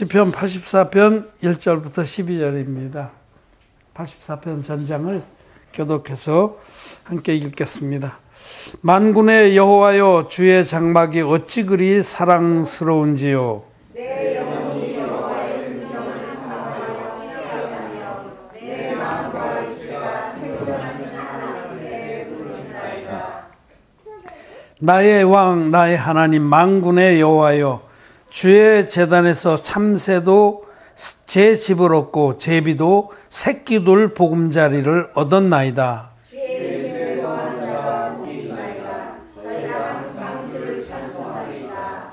시편 84편 1절부터 12절입니다. 84편 전장을 교독해서 함께 읽겠습니다. 만군의 여호와여, 주의 장막이 어찌 그리 사랑스러운지요. 내 영혼이 여호와의 긍휼을 사모하여 시달하며 내 마음과 육체가 생존하시는 하나님께 부르짖나이다. 나의 왕, 나의 하나님, 만군의 여호와여, 주의 제단에서 참새도 제 집을 얻고 제비도 새끼돌 보금자리를 얻었나이다. 주의 집을 거하는 자가 복이나이다. 저희가 항상 주를 찬송하리이다.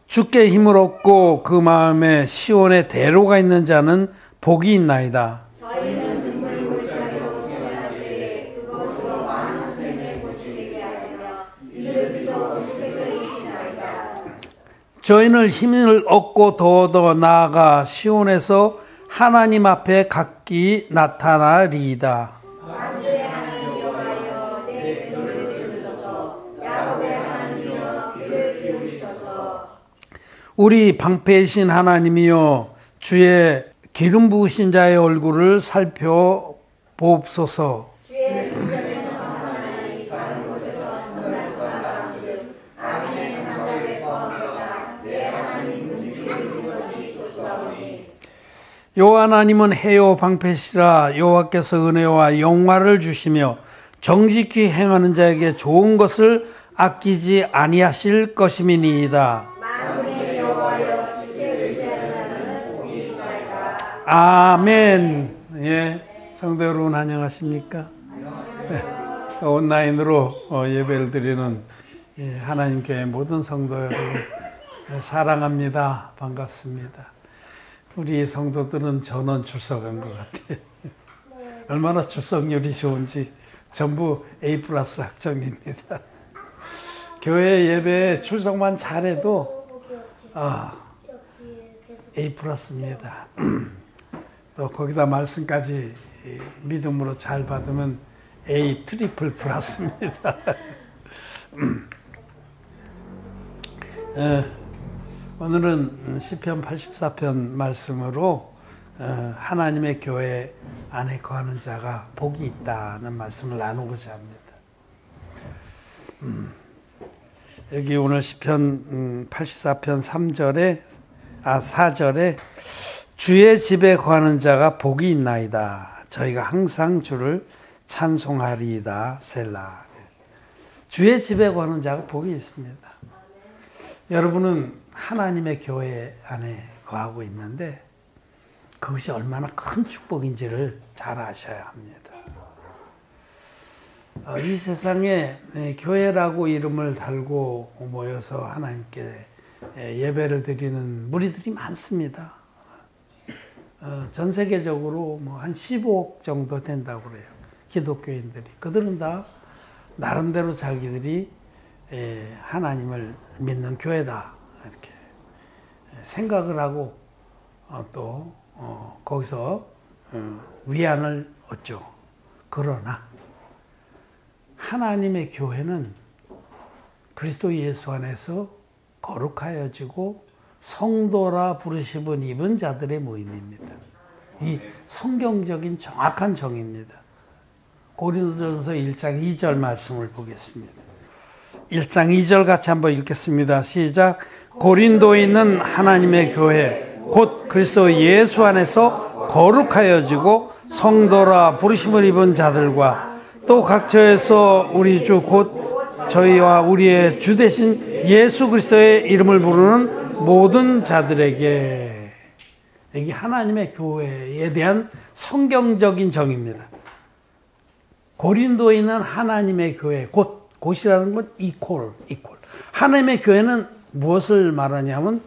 주께 힘을 얻고 그 마음에 시온에 대로가 있는 자는 복이 있나이다. 저희는 눈물 골짜기로 태어날 때에 그곳으로 많은 샘의 곳이 되게 하시며 이르기도 은택을 입히나이다. 저희는 힘을 얻고 더 나아가 시온에서 하나님 앞에 각기 나타나리이다. 만군의 하나님 여호와여, 내 기도를 들으소서. 야곱의 하나님이여, 귀를 기울이소서. 우리 방패이신 하나님이여, 주의 기름 부으신 자의 얼굴을 살펴보옵소서. 주의 궁전에서 만나니 다른 곳에서 천날과 같은즉 아멘의 장막에 거하겠다. 내 하나님 눈길이 있는 것이 좋사오니. 여호와 하나님은 해요 방패시라. 여호와께서 은혜와 영화를 주시며 정직히 행하는 자에게 좋은 것을 아끼지 아니하실 것임이니이다. 만군의 여호와여, 주께 의지하는 자는 복이 있나이다. 아멘. 예, 성도 여러분 안녕하십니까? 네, 온라인으로 예배를 드리는 하나님 교회 모든 성도 여러분 사랑합니다. 반갑습니다. 우리 성도들은 전원 출석한 것 같아요. 얼마나 출석률이 좋은지 전부 A+ 학점입니다. 교회 예배에 출석만 잘해도 A+입니다. 또 거기다 말씀까지 믿음으로 잘 받으면 A 트리플+입니다. 오늘은 시편 84편 말씀으로 하나님의 교회 안에 거하는 자가 복이 있다는 말씀을 나누고자 합니다. 여기 오늘 시편 84편 4절에 주의 집에 거하는 자가 복이 있나이다. 저희가 항상 주를 찬송하리이다. 셀라. 주의 집에 거하는 자가 복이 있습니다. 여러분은 하나님의 교회 안에 거하고 있는데 그것이 얼마나 큰 축복인지를 잘 아셔야 합니다. 이 세상에 교회라고 이름을 달고 모여서 하나님께 예배를 드리는 무리들이 많습니다. 전 세계적으로 한 15억 정도 된다고 그래요. 기독교인들이. 그들은 다 나름대로 자기들이 하나님을 믿는 교회다 이렇게 생각을 하고 또 거기서 위안을 얻죠. 그러나 하나님의 교회는 그리스도 예수 안에서 거룩하여지고 성도라 부르심을 입은 자들의 모임입니다. 이 성경적인 정확한 정의입니다. 고린도전서 1장 2절 말씀을 보겠습니다. 1장 2절 같이 한번 읽겠습니다. 시작. 고린도에 있는 하나님의 교회 곧 그리스도 예수 안에서 거룩하여지고 성도라 부르심을 입은 자들과 또 각처에서 우리 주 곧 저희와 우리의 주 되신 예수 그리스도의 이름을 부르는 모든 자들에게. 이게 하나님의 교회에 대한 성경적인 정의입니다. 고린도에 있는 하나님의 교회, 곧이라는 건 이퀄. 하나님의 교회는 무엇을 말하냐면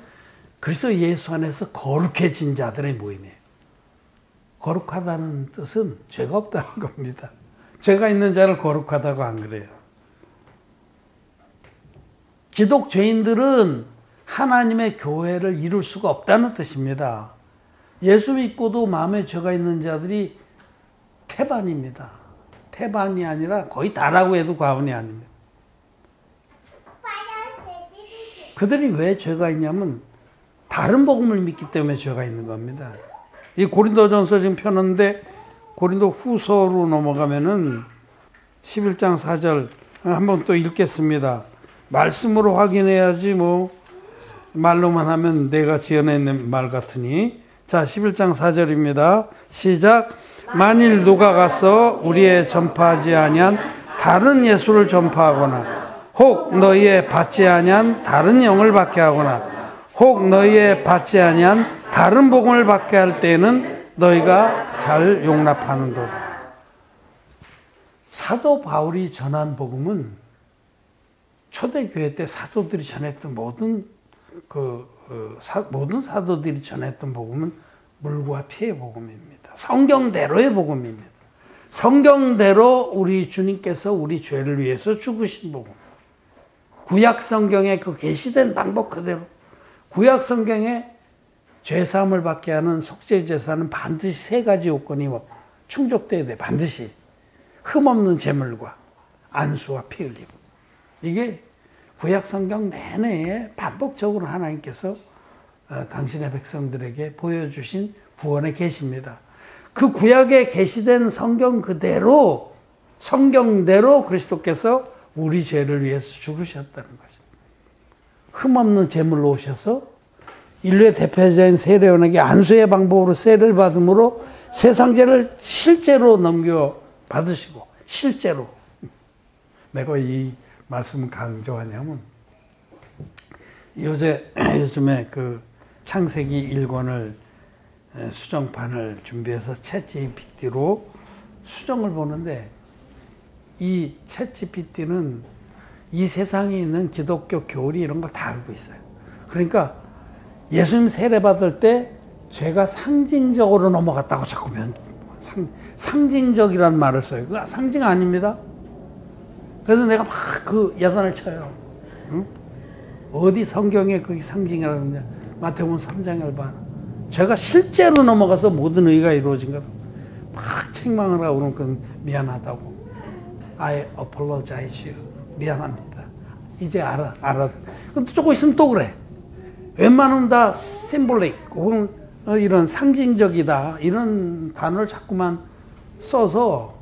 그리스도 예수 안에서 거룩해진 자들의 모임이에요. 거룩하다는 뜻은 죄가 없다는 겁니다. 죄가 있는 자를 거룩하다고 안 그래요. 기독죄인들은 하나님의 교회를 이룰 수가 없다는 뜻입니다. 예수 믿고도 마음에 죄가 있는 자들이 태반입니다. 태반이 아니라 거의 다라고 해도 과언이 아닙니다. 그들이 왜 죄가 있냐면 다른 복음을 믿기 때문에 죄가 있는 겁니다. 이 고린도전서 지금 펴는데 고린도 후서로 넘어가면은 11장 4절 한번 또 읽겠습니다. 말씀으로 확인해야지 뭐 말로만 하면 내가 지어낸 말 같으니. 자, 11장 4절입니다. 시작. 만일 누가 가서 우리의 전파하지 아니한 다른 예수를 전파하거나 혹 너희의 받지 아니한 다른 영을 받게 하거나 혹 너희의 받지 아니한 다른 복음을 받게 할 때에는 너희가 잘 용납하는도다. 사도 바울이 전한 복음은 초대교회 때 사도들이 전했던 모든 사도들이 전했던 복음은 물과 피의 복음입니다. 성경대로의 복음입니다. 성경대로 우리 주님께서 우리 죄를 위해서 죽으신 복음. 구약 성경에 그 계시된 방법 그대로. 구약 성경에 죄사함을 받게 하는 속죄 제사는 반드시 세 가지 요건이 충족돼야 돼. 반드시. 흠없는 제물과 안수와 피 흘림. 이게 구약 성경 내내에 반복적으로 하나님께서 당신의 백성들에게 보여주신 구원의 계시입니다. 그 구약에 계시된 성경 그대로 성경대로 그리스도께서 우리 죄를 위해서 죽으셨다는 거죠. 흠없는 제물로 오셔서 인류의 대표자인 세례요한에게 안수의 방법으로 세례를 받음으로 세상 죄를 실제로 넘겨 받으시고 실제로. 내가 이 말씀을 강조하냐면 요즘에 그 창세기 1권을 수정판을 준비해서 챗GPT로 수정을 보는데 이 챗GPT는 이 세상에 있는 기독교 교리 이런 걸 다 알고 있어요. 그러니까 예수님 세례 받을 때 죄가 상징적으로 넘어갔다고 자꾸 상징적이라는 말을 써요. 그 상징 아닙니다. 그래서 내가 막 그 야단을 쳐요. 응? 어디 성경에 그게 상징이라고 그러냐. 마태복음 3장을 봐. 죄가 실제로 넘어가서 모든 의가 이루어진 거다. 막 책망을 하고 그러면 그건 미안하다고. I apologize. 미안합니다. 이제 알아. 근데 조금 있으면 또 그래. 웬만하면 다 심볼릭 혹은 이런 상징적이다. 이런 단어를 자꾸만 써서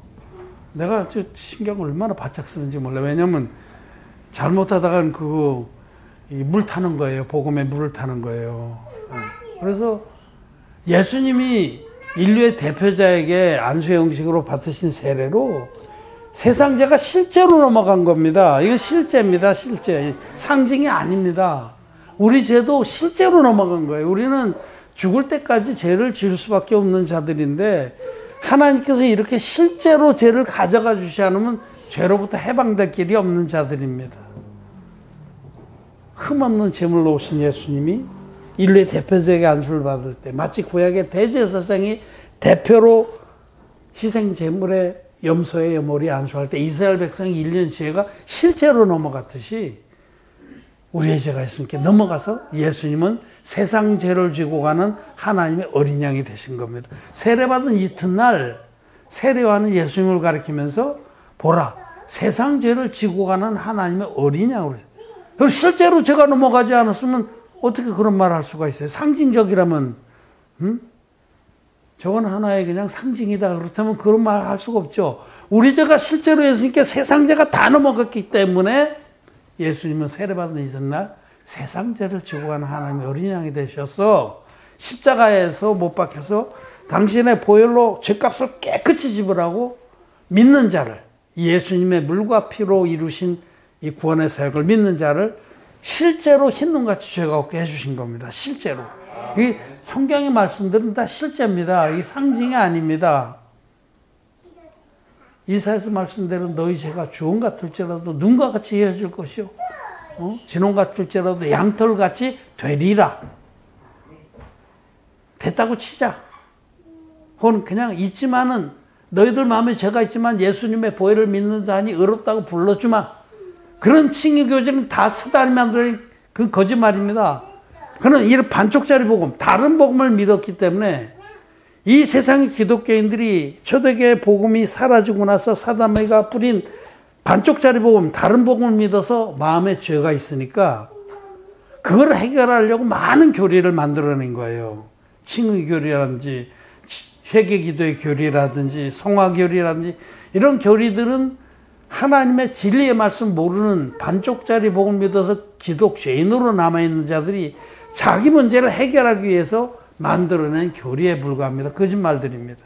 내가 신경을 얼마나 바짝 쓰는지 몰라. 왜냐면 잘못하다가는 그거 물 타는 거예요. 복음에 물을 타는 거예요. 그래서 예수님이 인류의 대표자에게 안수의 형식으로 받으신 세례로 세상 죄가 실제로 넘어간 겁니다. 이건 실제입니다. 실제. 상징이 아닙니다. 우리 죄도 실제로 넘어간 거예요. 우리는 죽을 때까지 죄를 지을 수밖에 없는 자들인데 하나님께서 이렇게 실제로 죄를 가져가 주시 않으면 죄로부터 해방될 길이 없는 자들입니다. 흠없는 제물로 오신 예수님이 인류의 대표자에게 안수를 받을 때 마치 구약의 대제사장이 대표로 희생 제물의 염소의 머리에 안수할 때 이스라엘 백성의 1년 죄가 실제로 넘어갔듯이 우리의 죄가 예수님께 넘어가서 예수님은 세상 죄를 지고 가는 하나님의 어린 양이 되신 겁니다. 세례받은 이튿날 세례요한은 예수님을 가리키면서 보라 세상 죄를 지고 가는 하나님의 어린 양으로. 그리고 실제로 죄가 넘어가지 않았으면 어떻게 그런 말을 할 수가 있어요. 상징적이라면 저건 하나의 그냥 상징이다. 그렇다면 그런 말을 할 수가 없죠. 우리 죄가 실제로 예수님께 세상 죄가 다 넘어갔기 때문에 예수님은 세례받은 이튿날 세상 죄를 지고 가는 하나님의 어린 양이 되셔서 십자가에서 못 박혀서 당신의 보혈로 죄값을 깨끗이 지불하고 믿는 자를 예수님의 물과 피로 이루신 이 구원의 사역을 믿는 자를 실제로 흰눈같이 죄가 없게 해주신 겁니다. 실제로. 이 성경의 말씀들은 다 실제입니다. 이 상징이 아닙니다. 이사야서 말씀대로 너희 죄가 주홍 같을지라도 눈과 같이 헤어질 것이요 진홍 같을지라도 양털같이 되리라. 됐다고 치자. 혹은 그냥 있지만은 너희들 마음에 죄가 있지만 예수님의 보혈을 믿는다니 의롭다고 불러주마. 그런 칭의 교제는 다 사단이 만든 그 거짓말입니다. 그는 이런 반쪽짜리 복음, 다른 복음을 믿었기 때문에 이 세상의 기독교인들이 초대교회 복음이 사라지고 나서 사단마귀가 뿌린 반쪽짜리 복음, 다른 복음을 믿어서 마음에 죄가 있으니까 그걸 해결하려고 많은 교리를 만들어낸 거예요. 칭의 교리라든지 회개기도의 교리라든지 성화교리라든지 이런 교리들은 하나님의 진리의 말씀 모르는 반쪽짜리 복음 믿어서 기독 죄인으로 남아있는 자들이 자기 문제를 해결하기 위해서 만들어낸 교리에 불과합니다. 거짓말들입니다.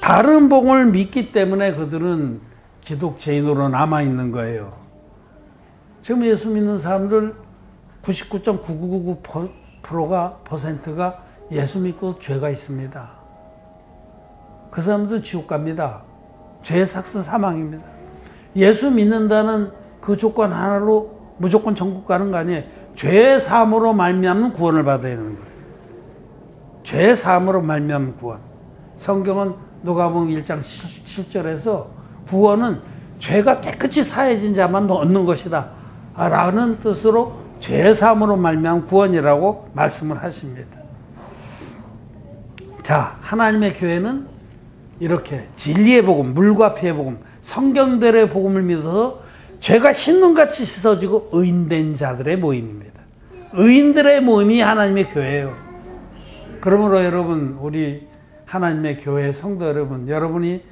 다른 복음을 믿기 때문에 그들은 기독 죄인으로 남아있는 거예요. 지금 예수 믿는 사람들 99.9999%가 예수 믿고 죄가 있습니다. 그 사람들은 지옥 갑니다. 죄의 삭은 사망입니다. 예수 믿는다는 그 조건 하나로 무조건 천국 가는 거 아니에요. 죄의 사함으로 말미암는 구원을 받아야 되는 거예요. 죄의 사함으로 말미암는 구원. 성경은 누가복음 1장 7절에서 구원은 죄가 깨끗이 사해진 자만 얻는 것이다 라는 뜻으로 죄의 사함으로 말미암은 구원이라고 말씀을 하십니다. 자, 하나님의 교회는 이렇게 진리의 복음, 물과 피의 복음, 성경대로의 복음을 믿어서 죄가 흰눈같이 씻어지고 의인된 자들의 모임입니다. 의인들의 모임이 하나님의 교회예요. 그러므로 여러분, 우리 하나님의 교회 성도 여러분, 여러분이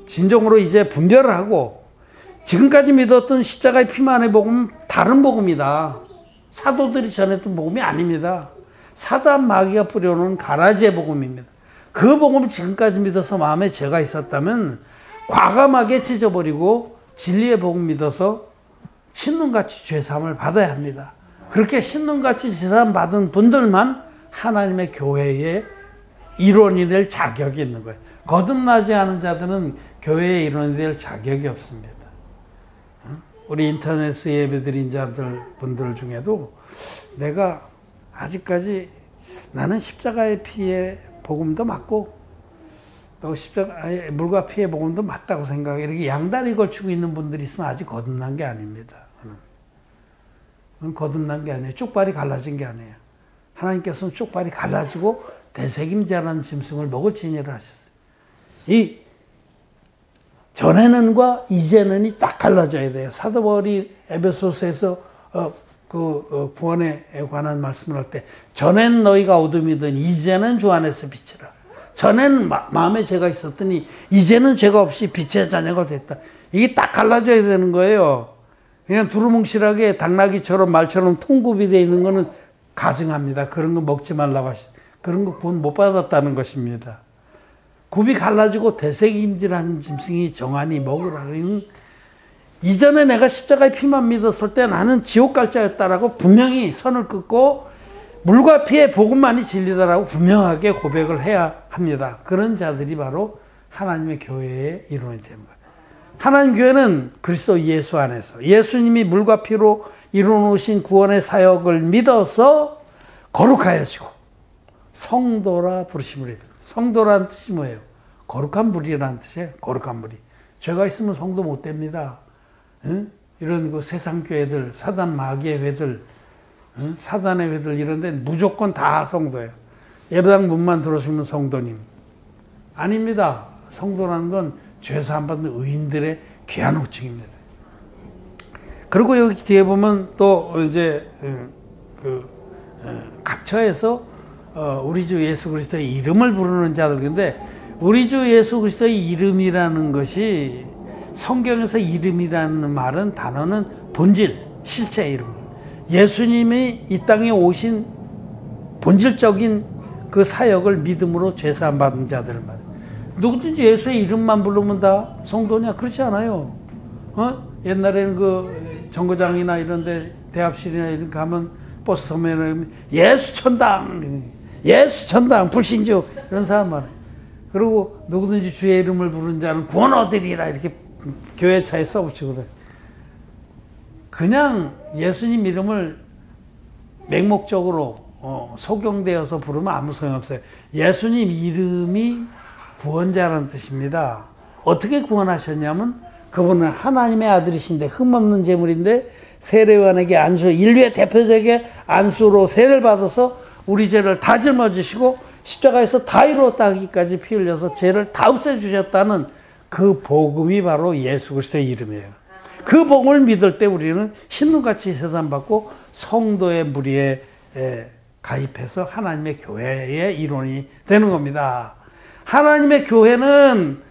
진정으로 이제 분별을 하고 지금까지 믿었던 십자가의 피만의 복음은 다른 복음이다. 사도들이 전했던 복음이 아닙니다. 사단 마귀가 뿌려놓은 가라지의 복음입니다. 그 복음을 지금까지 믿어서 마음에 죄가 있었다면 과감하게 찢어버리고 진리의 복음 믿어서 흰눈같이 죄사함을 받아야 합니다. 그렇게 흰눈같이 죄사함 받은 분들만 하나님의 교회의 일원이 될 자격이 있는 거예요. 거듭나지 않은 자들은 교회의 일원이 될 자격이 없습니다. 우리 인터넷 예배드린 자들 분들 중에도 내가 아직까지 나는 십자가의 피의 복음도 맞고 또 십자가의 물과 피의 복음도 맞다고 생각해. 이렇게 양다리 걸치고 있는 분들이 있으면 아직 거듭난 게 아닙니다. 그건 거듭난 게 아니에요. 쪽발이 갈라진 게 아니에요. 하나님께서는 쪽발이 갈라지고 대책임자라는 짐승을 먹을 진리를 하셨어요. 이 전에는과 이제는이 딱 갈라져야 돼요. 사도 바울이 에베소서에서 구원에 관한 말씀을 할 때 전엔 너희가 어둠이더니 이제는 주 안에서 빛이라. 전에는 마음에 죄가 있었더니 이제는 죄가 없이 빛의 자녀가 됐다. 이게 딱 갈라져야 되는 거예요. 그냥 두루뭉실하게 당나귀처럼 말처럼 통굽이 되어 있는 거는 가증합니다. 그런 거 먹지 말라고 하시. 그런 거 구원 못 받았다는 것입니다. 굽이 갈라지고 대책임지라는 짐승이 정하니 먹으라. 이전에 내가 십자가의 피만 믿었을 때 나는 지옥 갈 자였다라고 분명히 선을 긋고 물과 피의 복음만이 진리다라고 분명하게 고백을 해야 합니다. 그런 자들이 바로 하나님의 교회의 일원이 되는 거예요. 하나님 교회는 그리스도 예수 안에서 예수님이 물과 피로 이루어놓으신 구원의 사역을 믿어서 거룩하여지고 성도라 부르심을 입니다. 성도라는 뜻이 뭐예요? 거룩한 무리라는 뜻이에요. 거룩한 무리. 죄가 있으면 성도 못 됩니다. 응? 이런 그 세상 교회들, 사단 마귀의 회들, 응? 사단의 회들 이런데 무조건 다 성도예요. 예배당 문만 들어오시면 성도님. 아닙니다. 성도라는 건 죄사함 받는 의인들의 귀한 호칭입니다. 그리고 여기 뒤에 보면 또 이제 각처에서 우리 주 예수 그리스도의 이름을 부르는 자들인데 우리 주 예수 그리스도의 이름이라는 것이 성경에서 이름이라는 말은 단어는 본질, 실체 이름. 예수님이 이 땅에 오신 본질적인 그 사역을 믿음으로 죄사함 받은 자들 말이에요. 누구든지 예수의 이름만 부르면 다 성도냐? 그렇지 않아요. 옛날에는 그 정거장이나 이런데 대합실이나 이런 데 가면 버스 터미널에 예수 천당, 예수 천당, 불신주 이런 사람 많아요. 그리고 누구든지 주의 이름을 부르는 자는 구원 얻으리라 이렇게 교회 차에 써붙이거든. 그냥 예수님 이름을 맹목적으로 소경되어서 부르면 아무 소용없어요. 예수님 이름이 구원자라는 뜻입니다. 어떻게 구원하셨냐면 그분은 하나님의 아들이신데 흠없는 제물인데 세례요한에게 안수, 인류의 대표적인 안수로 세례를 받아서 우리 죄를 다 짊어지시고 십자가에서 다 이루었다 하기까지 피 흘려서 죄를 다 없애주셨다는 그 복음이 바로 예수 그리스도의 이름이에요. 그 복음을 믿을 때 우리는 신눈같이 세상받고 성도의 무리에 가입해서 하나님의 교회의 일원이 되는 겁니다. 하나님의 교회는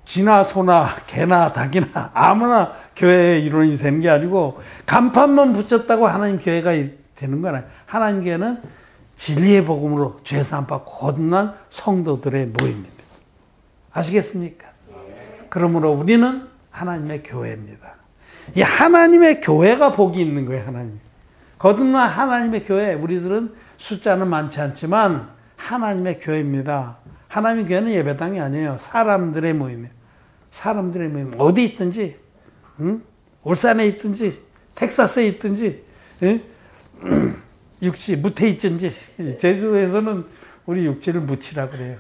쥐나 소나 개나 닭이나 아무나 교회의 일원이 되는 게 아니고 간판만 붙였다고 하나님 교회가 되는 건 아니에요. 하나님 교회는 진리의 복음으로 죄사함 받고 거듭난 성도들의 모임입니다. 아시겠습니까? 그러므로 우리는 하나님의 교회입니다. 이 하나님의 교회가 복이 있는 거예요. 하나님. 거듭난 하나님의 교회, 우리들은 숫자는 많지 않지만 하나님의 교회입니다. 하나님의 교회는 예배당이 아니에요. 사람들의 모임이에요. 사람들의 모임. 어디 있든지, 울산에 있든지, 텍사스에 있든지, 육지, 무태 있든지, 제주도에서는 우리 육지를 무치라고 그래요.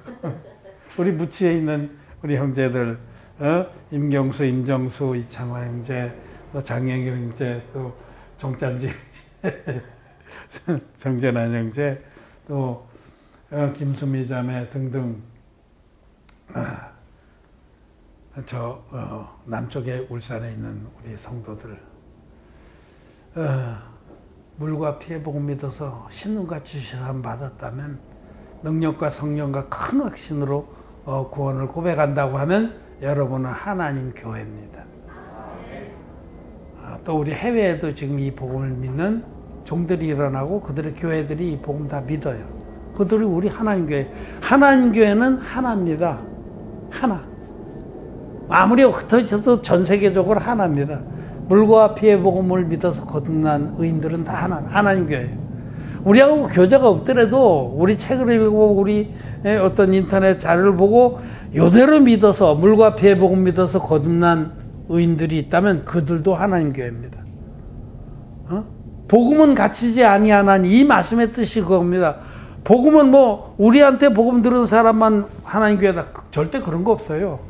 우리 무치에 있는 우리 형제들, 임경수, 임정수, 이창화 형제, 또 장영일 형제, 또 정찬지 정전한 형제, 또 김수미 자매 등등 남쪽에 울산에 있는 우리 성도들 물과 피의 복음 믿어서 신눈같이 주시함 받았다면 능력과 성령과 큰 확신으로 구원을 고백한다고 하면 여러분은 하나님 교회입니다. 또 우리 해외에도 지금 이 복음을 믿는 종들이 일어나고 그들의 교회들이 이 복음 다 믿어요. 그들이 우리 하나님 교회. 하나님 교회는 하나입니다. 하나. 아무리 흩어져도 전 세계적으로 하나입니다. 물과 피의 복음을 믿어서 거듭난 의인들은 다 하나님 교회예요. 우리하고 교제가 없더라도 우리 책을 읽고 우리 어떤 인터넷 자료를 보고 이대로 믿어서 물과 피의 복음 믿어서 거듭난 의인들이 있다면 그들도 하나님 교회입니다. 복음은 갇히지 아니하나니 이 말씀의 뜻이 그겁니다. 복음은 뭐 우리한테 복음 들은 사람만 하나님 교회다. 절대 그런 거 없어요.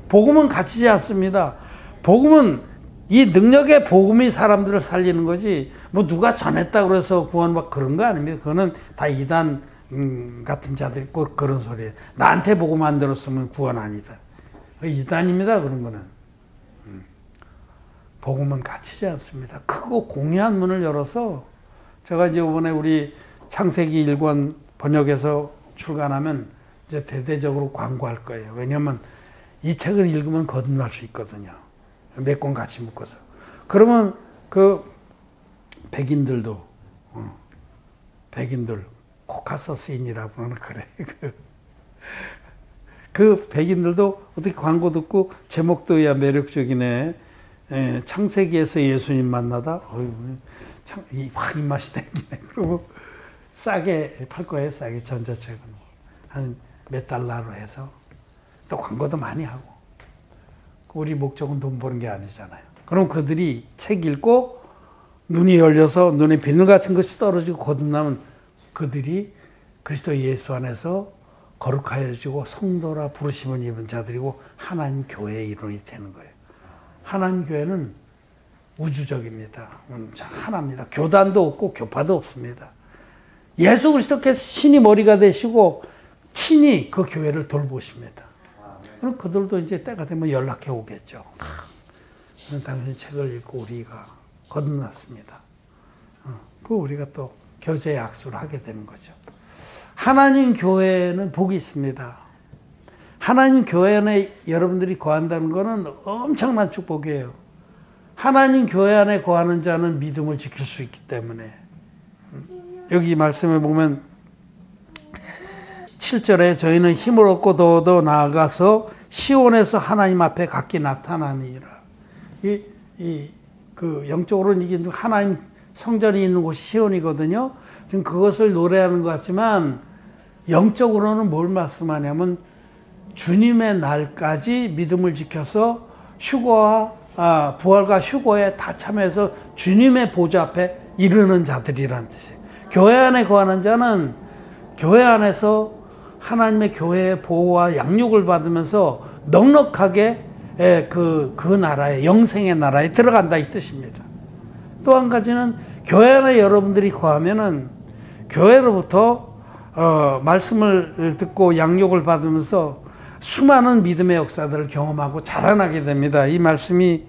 복음은 갇히지 않습니다. 복음은 이 능력의 복음이 사람들을 살리는 거지 뭐 누가 전했다 그래서 구원받 그런 거 아닙니다. 그거는 다 이단 같은 자들이 꼭 그런 소리예요. 나한테 복음 안 들었으면 구원 아니다. 이단입니다. 그런 거는. 복음은 갇히지 않습니다. 크고 공의한 문을 열어서 제가 이제 이번에 우리 창세기 1권 번역해서 출간하면 이제 대대적으로 광고할 거예요. 왜냐하면 이 책을 읽으면 거듭날 수 있거든요. 몇 권 같이 묶어서. 그러면 그 백인들 코카서스인이라고는 그래. 그 백인들도 어떻게 광고 듣고 제목도 야 매력적이네. 창세기에서 예수님 만나다. 확 입맛이 땡기네. 그리고 싸게 팔 거예요. 싸게 전자책은 한 몇 달러로 해서 또 광고도 많이 하고. 우리 목적은 돈 버는 게 아니잖아요. 그럼 그들이 책 읽고 눈이 열려서 눈에 비늘 같은 것이 떨어지고 거듭나면 그들이 그리스도 예수 안에서 거룩하여지고 성도라 부르심을 입은 자들이고 하나님 교회의 일원이 되는 거예요. 하나님 교회는 우주적입니다. 하나입니다. 교단도 없고 교파도 없습니다. 예수 그리스도께서 신이 머리가 되시고 친히 그 교회를 돌보십니다. 그럼 그들도 이제 때가 되면 연락해 오겠죠. 당신 책을 읽고 우리가 거듭났습니다. 그 우리가 또 교제 약속을 하게 되는 거죠. 하나님 교회는 복이 있습니다. 하나님 교회 안에 여러분들이 거한다는 것은 엄청난 축복이에요. 하나님 교회 안에 거하는 자는 믿음을 지킬 수 있기 때문에 여기 말씀에 보면 7절에 저희는 힘을 얻고 더 나아가서 시온에서 하나님 앞에 각기 나타나니라. 그 영적으로는 이게 하나님 성전이 있는 곳이 시온이거든요. 지금 그것을 노래하는 것 같지만 영적으로는 뭘 말씀하냐면 주님의 날까지 믿음을 지켜서 휴거와 부활과 휴거에 다 참여해서 주님의 보좌 앞에 이르는 자들이라는 뜻이에요. 교회 안에 거하는 자는 교회 안에서 하나님의 교회의 보호와 양육을 받으면서 넉넉하게 그 나라에 영생의 나라에 들어간다 이 뜻입니다. 또 한 가지는 교회 안에 여러분들이 거하면은 교회로부터 말씀을 듣고 양육을 받으면서 수많은 믿음의 역사들을 경험하고 자라나게 됩니다. 이 말씀이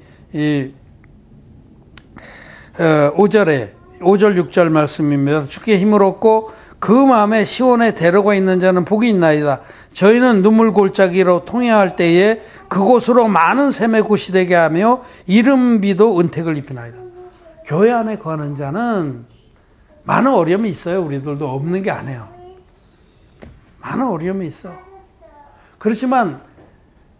5절 6절 말씀입니다. 주께 힘을 얻고 그 마음에 시온에 데려가 있는 자는 복이 있나이다. 저희는 눈물 골짜기로 통행할 때에 그곳으로 많은 샘의 곳이 되게 하며 이른비도 은택을 입히나이다. 교회 안에 거하는 자는 많은 어려움이 있어요. 우리들도 없는 게 아니에요. 많은 어려움이 있어. 그렇지만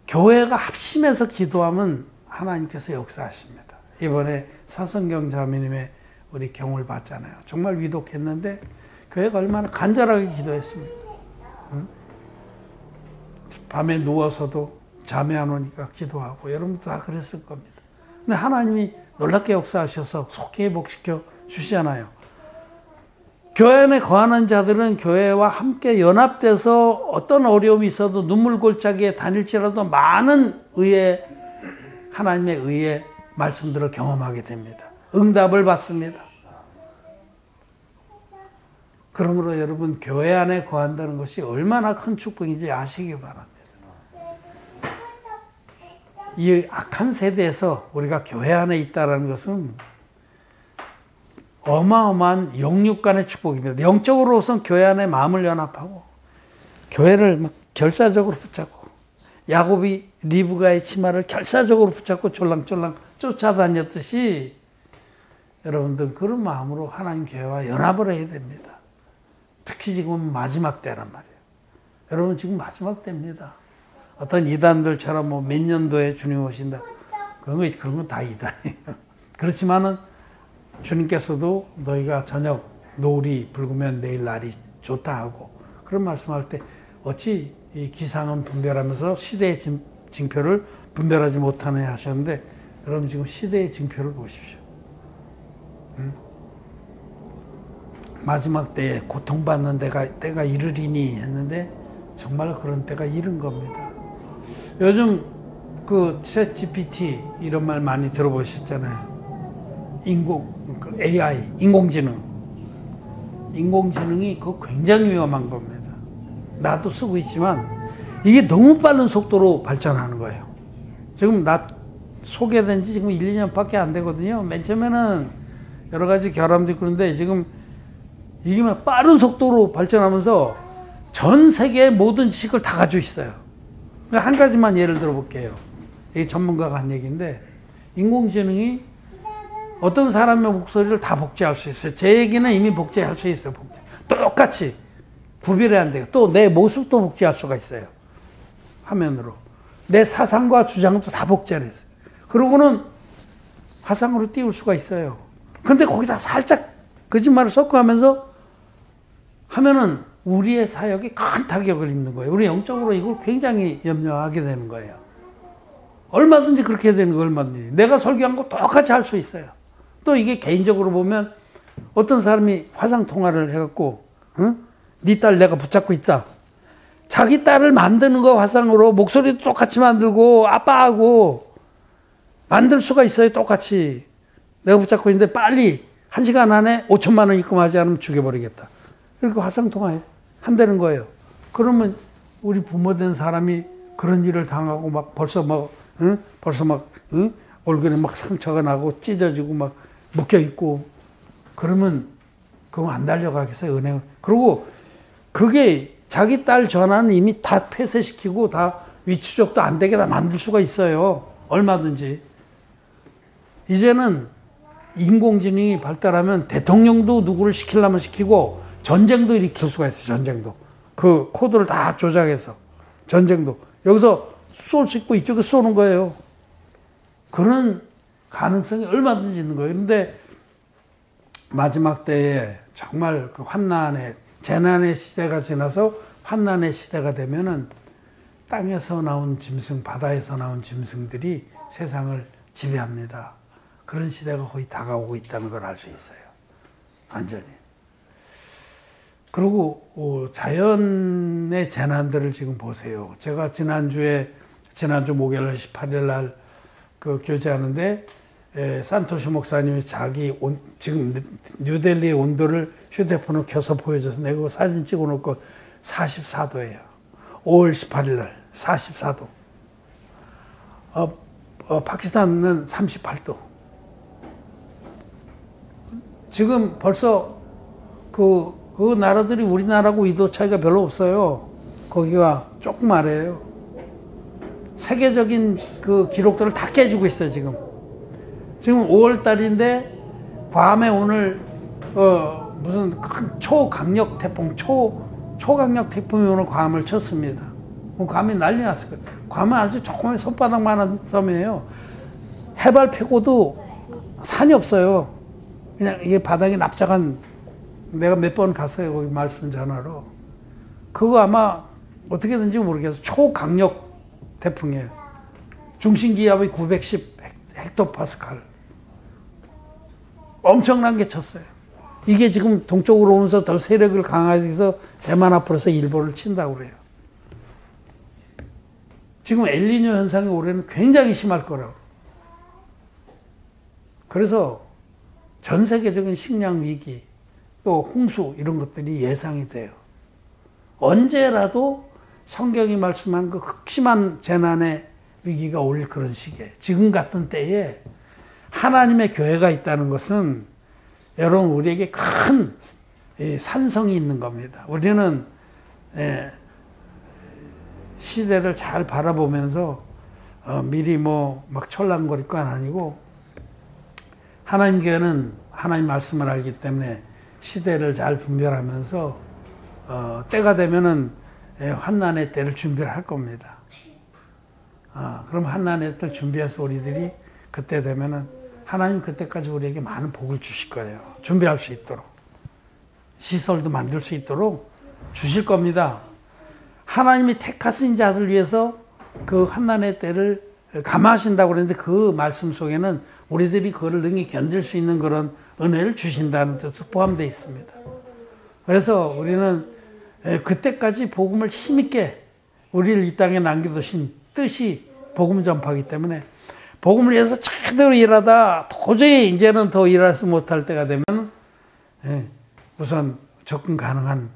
교회가 합심해서 기도하면 하나님께서 역사하십니다. 이번에 사성경 자매님의 우리 경우를 봤잖아요. 정말 위독했는데 교회가 얼마나 간절하게 기도했습니까? 응? 밤에 누워서도 잠이 안 오니까 기도하고 여러분도 다 그랬을 겁니다. 근데 하나님이 놀랍게 역사하셔서 속히 회복시켜 주시잖아요. 교회 안에 거하는 자들은 교회와 함께 연합돼서 어떤 어려움이 있어도 눈물 골짜기에 다닐지라도 많은 의의 하나님의 의의 말씀들을 경험하게 됩니다. 응답을 받습니다. 그러므로 여러분 교회 안에 거한다는 것이 얼마나 큰 축복인지 아시기 바랍니다. 이 악한 세대에서 우리가 교회 안에 있다는 것은 어마어마한 영육 간의 축복입니다. 영적으로선 교회 안에 마음을 연합하고 교회를 막 결사적으로 붙잡고 야곱이 리브가의 치마를 결사적으로 붙잡고 졸랑졸랑 쫓아다녔듯이 여러분들 그런 마음으로 하나님 교회와 연합을 해야 됩니다. 특히 지금 마지막 때란 말이에요. 여러분 지금 마지막 때입니다. 어떤 이단들처럼 뭐 몇 년도에 주님 오신다. 그런 건 다 이단이에요. 그렇지만은 주님께서도 너희가 저녁 노을이 붉으면 내일 날이 좋다 하고 그런 말씀할 때 어찌 이 기상은 분별하면서 시대의 징표를 분별하지 못하네 하셨는데 여러분 지금 시대의 징표를 보십시오. 마지막 때에 고통받는 때가 이르리니 했는데 정말 그런 때가 이른 겁니다. 요즘 그 챗 GPT 이런 말 많이 들어보셨잖아요. AI, 인공지능이 그거 굉장히 위험한 겁니다. 나도 쓰고 있지만 이게 너무 빠른 속도로 발전하는 거예요. 지금 나 소개된 지 지금 1, 2년밖에 안 되거든요. 맨 처음에는 여러 가지 결함도 있고 그런데 지금 이게 막 빠른 속도로 발전하면서 전 세계의 모든 지식을 다 가지고 있어요. 한 가지만 예를 들어 볼게요. 이게 전문가가 한 얘기인데 인공지능이 어떤 사람의 목소리를 다 복제할 수 있어요. 제 얘기는 이미 복제할 수 있어요. 똑같이 구별이 안 돼요. 또 내 모습도 복제할 수가 있어요. 화면으로. 내 사상과 주장도 다 복제를 했어요. 그러고는 화상으로 띄울 수가 있어요. 근데 거기다 살짝 거짓말을 섞어가면서 하면은 우리의 사역이 큰 타격을 입는 거예요. 우리 영적으로 이걸 굉장히 염려하게 되는 거예요. 얼마든지 그렇게 되는 거예요. 얼마든지. 내가 설교한 거 똑같이 할 수 있어요. 또 이게 개인적으로 보면 어떤 사람이 화상통화를 해갖고 네 딸 내가 붙잡고 있다. 자기 딸을 만드는 거 화상으로 목소리도 똑같이 만들고 아빠하고 만들 수가 있어요. 똑같이. 내가 붙잡고 있는데 빨리 1시간 안에 5천만 원 입금하지 않으면 죽여버리겠다. 이렇게 화상통화해. 한다는 거예요. 그러면 우리 부모된 사람이 그런 일을 당하고 막 벌써 막 얼굴에 막 상처가 나고 찢어지고 막 묶여있고 그러면 그거 안 달려가겠어요. 은행. 그리고 그게 자기 딸 전화는 이미 다 폐쇄시키고 다 위추적도 안 되게 다 만들 수가 있어요. 얼마든지. 이제는 인공지능이 발달하면 대통령도 누구를 시키려면 시키고 전쟁도 일으킬 수가 있어요. 전쟁도. 그 코드를 다 조작해서. 전쟁도. 여기서 쏠 수 있고 이쪽에 쏘는 거예요. 그런 가능성이 얼마든지 있는 거예요. 그런데 마지막 때에 정말 그 환난의 재난의 시대가 지나서 환난의 시대가 되면은 땅에서 나온 짐승, 바다에서 나온 짐승들이 세상을 지배합니다. 그런 시대가 거의 다가오고 있다는 걸 알 수 있어요. 완전히. 그리고 자연의 재난들을 지금 보세요. 제가 지난주 목요일 18일 날 그 교제하는데 산토시 목사님이 지금 뉴델리의 온도를 휴대폰을 켜서 보여줘서 내가 그 사진 찍어놓고 44도예요. 5월 18일 날 44도. 파키스탄은 38도. 지금 벌써 그 나라들이 우리나라하고 2도 차이가 별로 없어요. 거기가 조금 아래예요. 세계적인 그 기록들을 다 깨지고 있어요, 지금. 지금 5월 달인데, 괌에 오늘, 무슨 큰 초강력 태풍, 초강력 태풍이 오늘 괌을 쳤습니다. 괌이 난리 났을 거예요. 괌은 아주 조그만 손바닥만한 섬이에요. 해발 패고도 산이 없어요. 그냥 이게 바닥이 납작한, 내가 몇 번 갔어요, 거기 말씀 전화로. 그거 아마 어떻게든지 모르겠어요. 초강력 태풍이에요. 중심 기압이 910 헥토파스칼. 엄청난 게 쳤어요. 이게 지금 동쪽으로 오면서 더 세력을 강하게 해서 대만 앞으로서 일본을 친다고 그래요. 지금 엘니뇨 현상이 올해는 굉장히 심할 거라고. 그래서 전 세계적인 식량 위기, 또 홍수 이런 것들이 예상이 돼요. 언제라도 성경이 말씀한 그 극심한 재난의 위기가 올 그런 시기에, 지금 같은 때에 하나님의 교회가 있다는 것은 여러분 우리에게 큰 산성이 있는 겁니다. 우리는 시대를 잘 바라보면서 미리 막 철랑거릴 건 아니고, 하나님 교회는 하나님 말씀을 알기 때문에 시대를 잘 분별하면서 때가 되면은 환난의 때를 준비를 할 겁니다. 그럼 환난의 때를 준비해서 우리들이 그때 되면은 하나님 그때까지 우리에게 많은 복을 주실 거예요. 준비할 수 있도록. 시설도 만들 수 있도록 주실 겁니다. 하나님이 택하신 자들 위해서 그 환난의 때를 감하신다고 그랬는데, 그 말씀 속에는 우리들이 그걸 능히 견딜 수 있는 그런 은혜를 주신다는 뜻이 포함되어 있습니다. 그래서 우리는 그때까지 복음을 힘있게 우리를 이 땅에 남겨두신 뜻이 복음 전파이기 때문에, 복음을 위해서 제대로 일하다 도저히 이제는 더 일하지 못할 때가 되면 우선 접근 가능한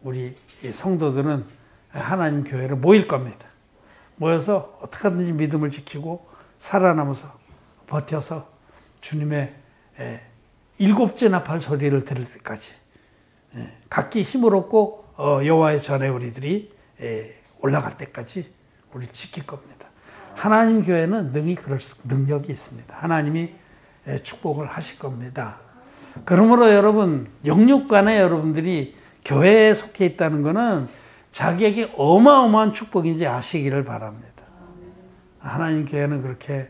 우리 성도들은 하나님 교회로 모일 겁니다. 모여서 어떻게든지 믿음을 지키고 살아남아서 버텨서 주님의 일곱째 나팔 소리를 들을 때까지 각기 힘을 얻고 여호와의 전에 우리들이 올라갈 때까지 우리 지킬 겁니다. 하나님 교회는 능히 그럴 능력이 있습니다. 하나님이 축복을 하실 겁니다. 그러므로 여러분, 영육간에 여러분들이 교회에 속해 있다는 것은 자기에게 어마어마한 축복인지 아시기를 바랍니다. 하나님 교회는 그렇게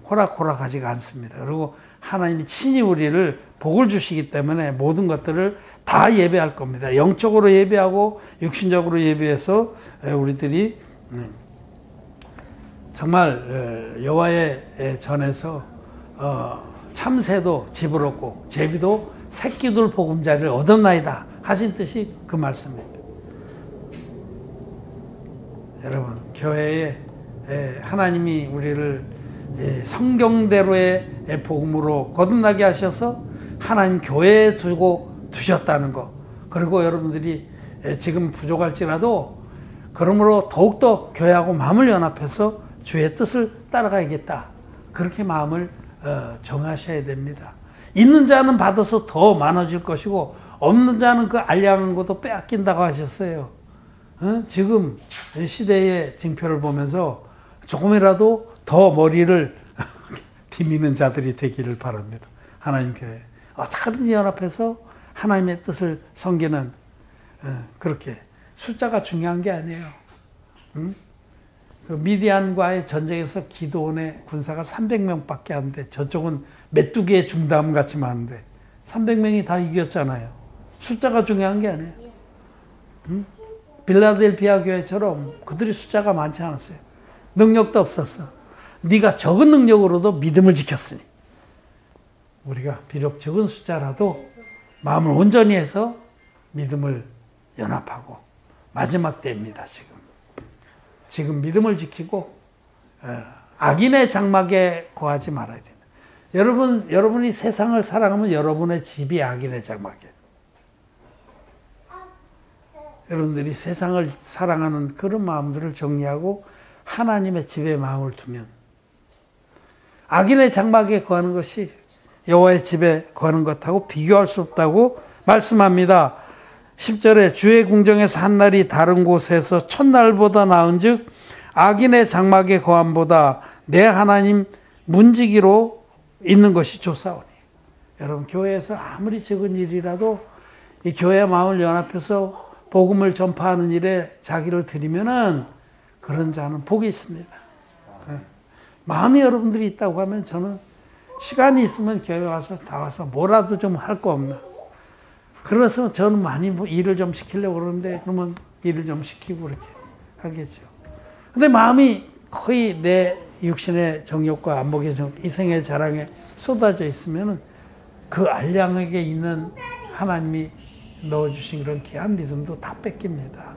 호락호락하지가 않습니다. 그리고 하나님이 친히 우리를 복을 주시기 때문에 모든 것들을 다 예배할 겁니다. 영적으로 예배하고 육신적으로 예배해서 우리들이 정말 여호와의 전에서 참새도 집을 얻고 제비도 새끼들 보금자리를 얻었나이다 하신 뜻이 그 말씀입니다. 여러분, 교회에 하나님이 우리를 성경대로의 복음으로 거듭나게 하셔서 하나님 교회에 두셨다는 거, 그리고 여러분들이 지금 부족할지라도 그러므로 더욱더 교회하고 마음을 연합해서 주의 뜻을 따라가야겠다, 그렇게 마음을 정하셔야 됩니다. 있는 자는 받아서 더 많아질 것이고 없는 자는 그 알량한 것도 빼앗긴다고 하셨어요. 지금 시대의 징표를 보면서 조금이라도 더 머리를 디미는 자들이 되기를 바랍니다. 하나님 교회 어떻게든지 연합해서 하나님의 뜻을 섬기는, 그렇게 숫자가 중요한 게 아니에요. 그 미디안과의 전쟁에서 기드온의 군사가 300명밖에 안 돼. 저쪽은 메뚜기의 중담 같이 많은데 300명이 다 이겼잖아요. 숫자가 중요한 게 아니에요. 빌라델피아 교회처럼 그들이 숫자가 많지 않았어요. 능력도 없었어. 네가 적은 능력으로도 믿음을 지켰으니 우리가 비록 적은 숫자라도 마음을 온전히 해서 믿음을 연합하고, 마지막 때입니다. 지금 믿음을 지키고 악인의 장막에 거하지 말아야 됩니다. 여러분이 세상을 사랑하면 여러분의 집이 악인의 장막이에요. 여러분들이 세상을 사랑하는 그런 마음들을 정리하고 하나님의 집에 마음을 두면 악인의 장막에 거하는 것이 여호와의 집에 거하는 것하고 비교할 수 없다고 말씀합니다. 10절에 주의 궁정에서 한 날이 다른 곳에서 첫날보다 나은즉 악인의 장막에 거함보다 내 하나님 문지기로 있는 것이 좋사오니. 여러분, 교회에서 아무리 적은 일이라도 이 교회 마음을 연합해서 복음을 전파하는 일에 자기를 드리면은 그런 자는 복이 있습니다. 마음이 여러분들이 있다고 하면 저는 시간이 있으면 교회 와서 다 와서 뭐라도 좀 할 거 없나. 그래서 저는 많이 일을 좀 시키려고 그러는데 그러면 일을 좀 시키고 그렇게 하겠죠. 근데 마음이 거의 내 육신의 정욕과 안목의 정욕, 이생의 자랑에 쏟아져 있으면은 그 알량하게 있는 하나님이 넣어주신 그런 귀한 믿음도 다 뺏깁니다.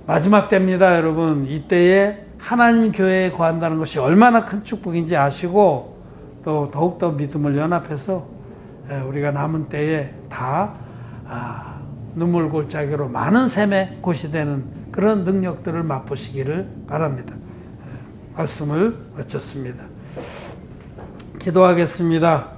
마지막 때입니다, 여러분. 이때에 하나님 교회에 거한다는 것이 얼마나 큰 축복인지 아시고 또 더욱더 믿음을 연합해서 우리가 남은 때에 다 눈물 골짜기로 많은 샘의 곳이 되는 그런 능력들을 맛보시기를 바랍니다. 말씀을 마쳤습니다. 기도하겠습니다.